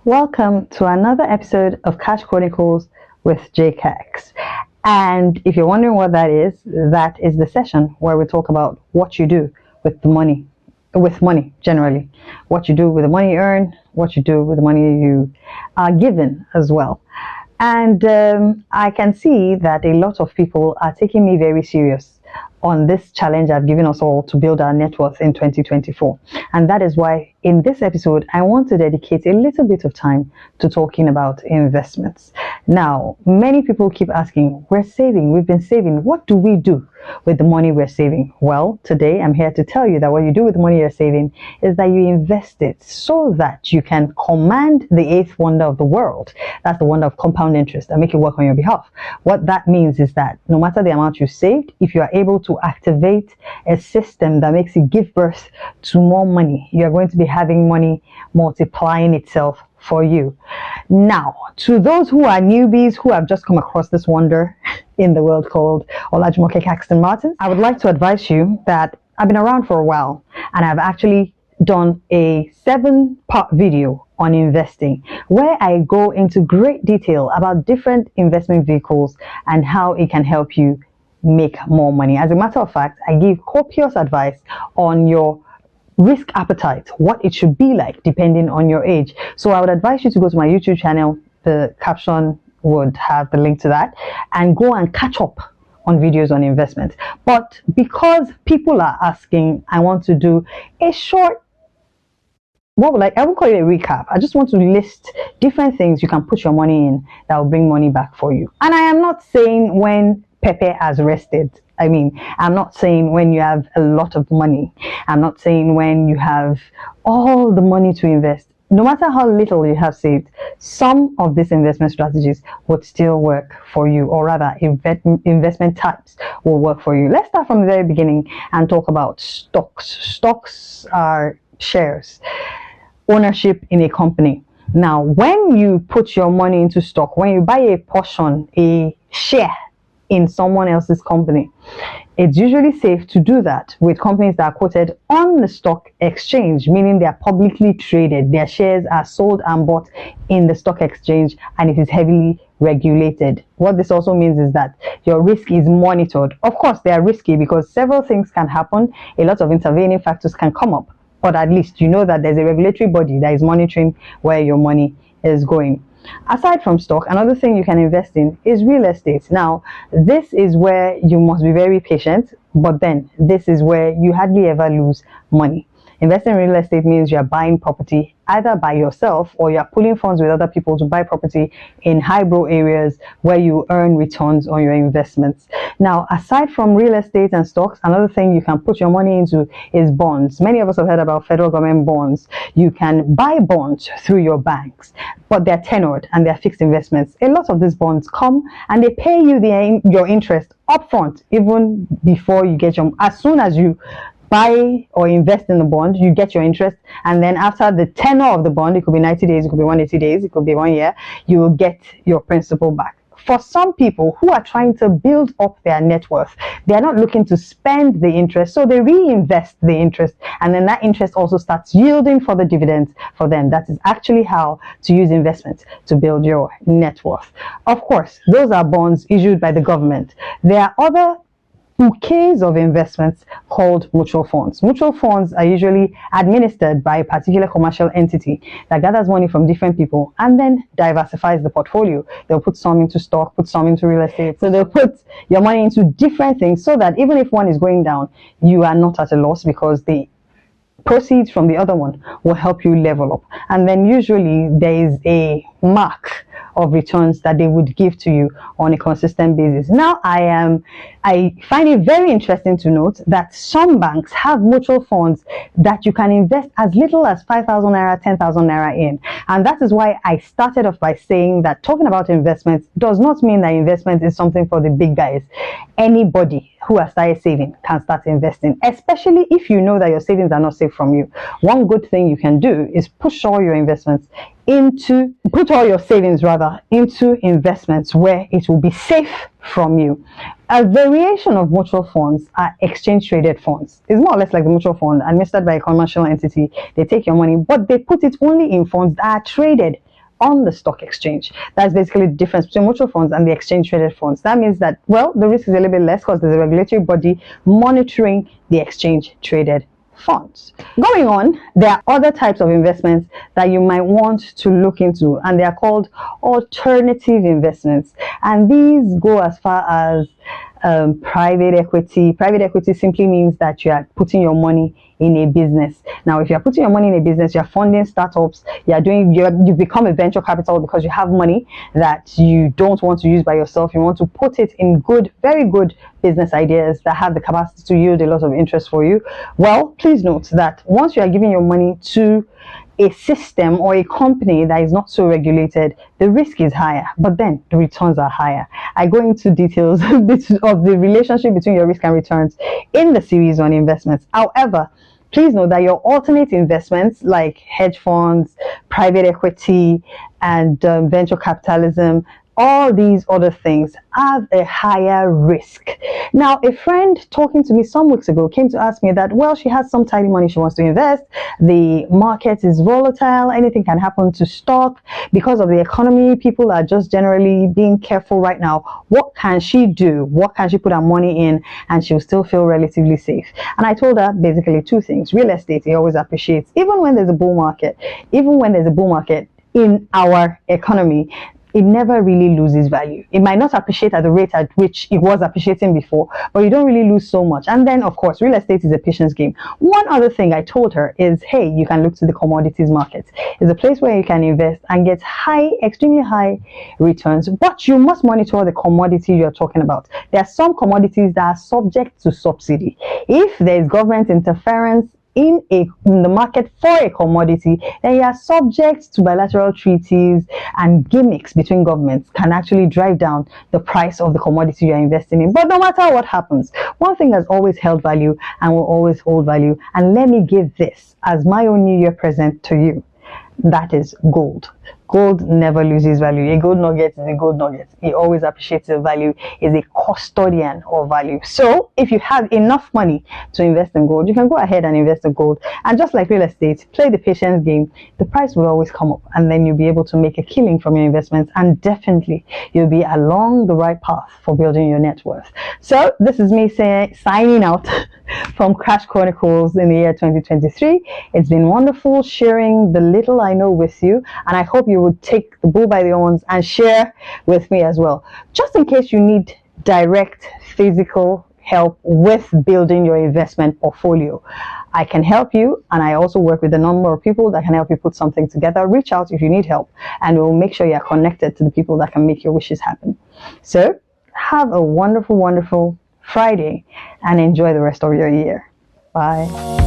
Welcome to another episode of Cash Chronicles with JCax. And if you're wondering what that is the session where we talk about what you do with money generally, what you do with the money you earn, what you do with the money you are given as well. And I can see that a lot of people are taking me very serious on this challenge I've given us all to build our net worth in 2024. And that is why in this episode, I want to dedicate a little bit of time to talking about investments. Now, many people keep asking, we've been saving. What do we do with the money we're saving? Well, today I'm here to tell you that what you do with the money you're saving is that you invest it so that you can command the eighth wonder of the world. That's the wonder of compound interest and make it work on your behalf. What that means is that no matter the amount you saved, if you are able to activate a system that makes it give birth to more money, you are going to be having money multiplying itself for you. Now, to those who are newbies who have just come across this wonder in the world called Caxton-Martins, I would like to advise you that I've been around for a while and I've actually done a 7-part video on investing where I go into great detail about different investment vehicles and how it can help you make more money. As a matter of fact, I give copious advice on your risk appetite, what it should be like depending on your age. So I would advise you to go to my YouTube channel. The caption would have the link to that, and go and catch up on videos on investment. But because people are asking, I want to do a short, I won't call it a recap. I just want to list different things you can put your money in that will bring money back for you. And I am not saying when Pepe has rested. I'm not saying when you have a lot of money. I'm not saying when you have all the money to invest. No matter how little you have saved, some of these investment strategies would still work for you, or rather investment types will work for you. Let's start from the very beginning and talk about stocks. Stocks are shares, ownership in a company. Now, when you put your money into stock, when you buy a portion, a share in someone else's company, it's usually safe to do that with companies that are quoted on the stock exchange, meaning they are publicly traded. Their shares are sold and bought in the stock exchange, and it is heavily regulated. What this also means is that your risk is monitored. Of course, they are risky because several things can happen. A lot of intervening factors can come up, but at least you know that there's a regulatory body that is monitoring where your money is going. Aside from stock, another thing you can invest in is real estate. Now, this is where you must be very patient, but then this is where you hardly ever lose money. Investing in real estate means you're buying property either by yourself or you're pulling funds with other people to buy property in highbrow areas where you earn returns on your investments. Now, aside from real estate and stocks, another thing you can put your money into is bonds. Many of us have heard about federal government bonds. You can buy bonds through your banks, but they're tenured and they're fixed investments. A lot of these bonds come and they pay you your interest upfront, even before you get as soon as you buy or invest in the bond, you get your interest, and then after the tenure of the bond, it could be 90 days, it could be 180 days, it could be 1 year, you will get your principal back. For some people who are trying to build up their net worth, they are not looking to spend the interest, so they reinvest the interest, and then that interest also starts yielding for the dividends for them. That is actually how to use investments to build your net worth. Of course, those are bonds issued by the government. There are other bouquets of investments called mutual funds. Mutual funds are usually administered by a particular commercial entity that gathers money from different people and then diversifies the portfolio. They'll put some into stock, put some into real estate. So they'll put your money into different things so that even if one is going down, you are not at a loss because the proceeds from the other one will help you level up. And then usually there is a mark of returns that they would give to you on a consistent basis. Now, I find it very interesting to note that some banks have mutual funds that you can invest as little as 5,000 naira, 10,000 naira in. And that is why I started off by saying that talking about investments does not mean that investment is something for the big guys. Anybody who has started saving can start investing, especially if you know that your savings are not safe from you. One good thing you can do is put all your savings into investments where it will be safe from you. A variation of mutual funds are exchange traded funds. It's more or less like the mutual fund administered by a commercial entity. They take your money, but they put it only in funds that are traded on the stock exchange. That's basically the difference between mutual funds and the exchange traded funds. That means that, well, the risk is a little bit less because there's a regulatory body monitoring the exchange traded funds. Going on, there are other types of investments that you might want to look into, and they are called alternative investments. And these go as far as private equity. Private equity simply means that you are putting your money in a business. Now, if you are putting your money in a business, you're funding startups, you've become a venture capital because you have money that you don't want to use by yourself. You want to put it in good, very good business ideas that have the capacity to yield a lot of interest for you. Well, please note that once you are giving your money to a system or a company that is not so regulated, the risk is higher, but then the returns are higher. I go into details of the relationship between your risk and returns in the series on investments. However, please know that your alternate investments like hedge funds, private equity, and venture capitalism, all these other things have a higher risk. Now, a friend talking to me some weeks ago came to ask me that, well, she has some tiny money she wants to invest. The market is volatile. Anything can happen to stock because of the economy. People are just generally being careful right now. What can she do? What can she put her money in and she'll still feel relatively safe? And I told her basically two things. Real estate, it always appreciates. Even when there's a bull market, in our economy, it never really loses value. It might not appreciate at the rate at which it was appreciating before, but you don't really lose so much. And then, of course, real estate is a patience game. One other thing I told her is, hey, you can look to the commodities market. It's a place where you can invest and get extremely high returns, but you must monitor the commodity you're talking about. There are some commodities that are subject to subsidy. If there is government interference in the market for a commodity, then you are subject to bilateral treaties, and gimmicks between governments can actually drive down the price of the commodity you are investing in. But no matter what happens, one thing has always held value and will always hold value. And let me give this as my own New Year present to you. That is gold. Gold never loses value. A gold nugget is a gold nugget. It always appreciates the value, is a custodian of value. So if you have enough money to invest in gold, you can go ahead and invest in gold. And just like real estate, play the patience game. The price will always come up, and then you'll be able to make a killing from your investments, and definitely you'll be along the right path for building your net worth. So this is me signing out from Crash Chronicles in the year 2023. It's been wonderful sharing the little I know with you, and I hope you would take the bull by the horns and share with me as well, just in case you need direct physical help with building your investment portfolio. I can help you, and I also work with a number of people that can help you put something together. Reach out if you need help, and we'll make sure you're connected to the people that can make your wishes happen. So have a wonderful, wonderful Friday and enjoy the rest of your year. Bye.